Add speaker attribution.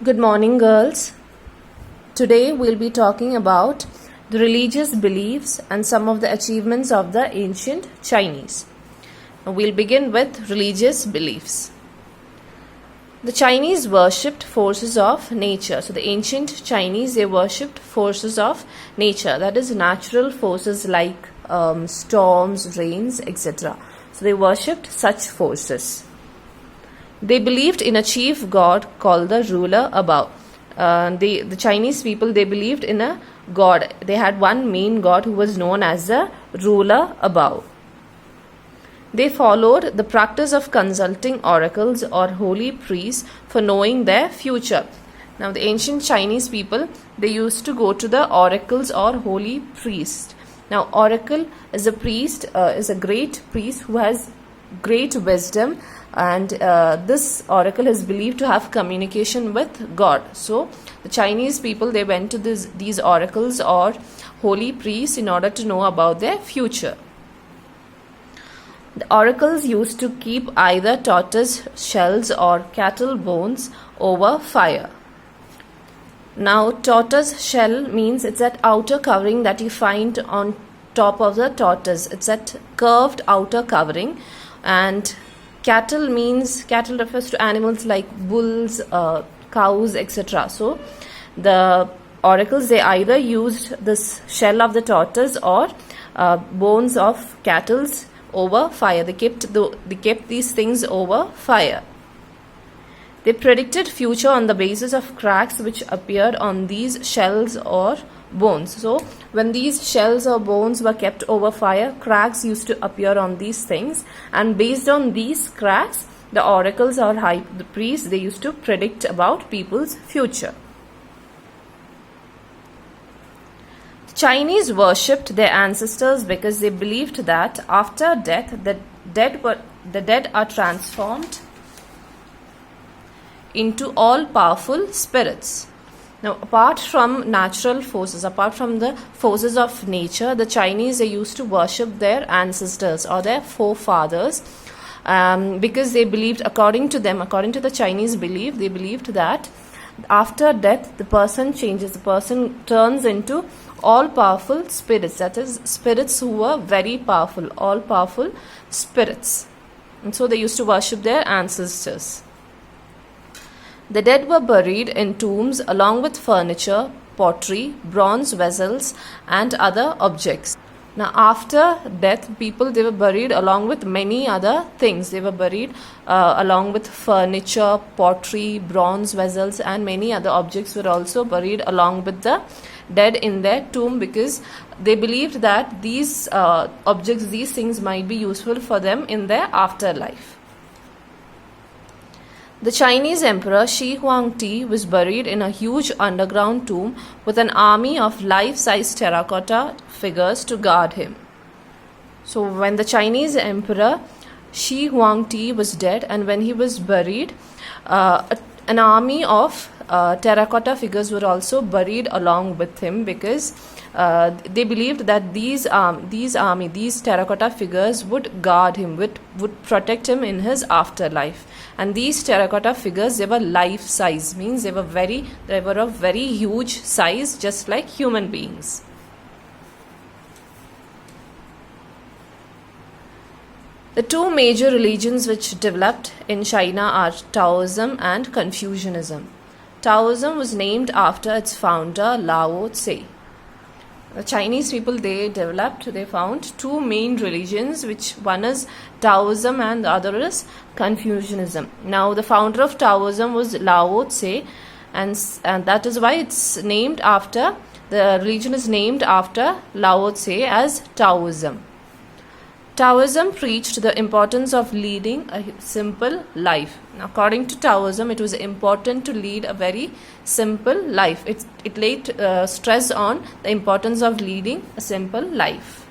Speaker 1: Good morning, girls. Today we'll be talking about the religious beliefs and some of the achievements of the ancient Chinese. We'll begin with religious beliefs. The Chinese worshipped forces of nature. So the ancient Chinese, they worshipped forces of nature, that is natural forces like storms, rains, etc. So they worshipped such forces. They believed in a chief god called the ruler above. The Chinese people, they believed in a god. They had one main god who was known as the ruler above. They followed the practice of consulting oracles or holy priests for knowing their future. Now, the ancient Chinese people, they used to go to the oracles or holy priests. Now, oracle is a priest, is a great priest who has great wisdom, and this oracle is believed to have communication with God. So, the Chinese people, they went to these oracles or holy priests in order to know about their future. The oracles used to keep either tortoise shells or cattle bones over fire. Now, tortoise shell means it's that outer covering that you find on top of the tortoise. It's that curved outer covering. And cattle refers to animals like bulls, cows, etc. So, the oracles, they either used this shell of the tortoise or bones of cattle over fire. They kept these things over fire. They predicted future on the basis of cracks which appeared on these shells or bones. So when these shells or bones were kept over fire, cracks used to appear on these things, and based on these cracks, the oracles or the priests, they used to predict about people's future. Chinese worshipped their ancestors because they believed that after death, the dead are transformed into all-powerful spirits. Now, apart from natural forces, apart from the forces of nature, the Chinese, they used to worship their ancestors or their forefathers because they believed, according to the Chinese belief, they believed that after death, the person changes, the person turns into all-powerful spirits, that is, spirits who were very powerful, all-powerful spirits. And so they used to worship their ancestors. The dead were buried in tombs along with furniture, pottery, bronze vessels, and other objects. Now, after death, people, they were buried along with many other things. They were buried along with furniture, pottery, bronze vessels, and many other objects were also buried along with the dead in their tomb, because they believed that these objects, these things might be useful for them in their afterlife. The Chinese emperor Shi Huangdi was buried in a huge underground tomb with an army of life-size terracotta figures to guard him. So when the Chinese emperor Shi Huangdi was dead, and when he was buried, an army of terracotta figures were also buried along with him, because they believed that these terracotta figures would guard him, would protect him in his afterlife. And these terracotta figures, they were life size, means they were of very huge size, just like human beings. The two major religions which developed in China are Taoism and Confucianism. Taoism was named after its founder, Lao Tse. The Chinese people, they found two main religions, which one is Taoism and the other is Confucianism. Now, the founder of Taoism was Lao Tse, and that is why it's named after, the religion is named after Lao Tse as Taoism. Taoism preached the importance of leading a simple life. According to Taoism, it was important to lead a very simple life. It laid stress on the importance of leading a simple life.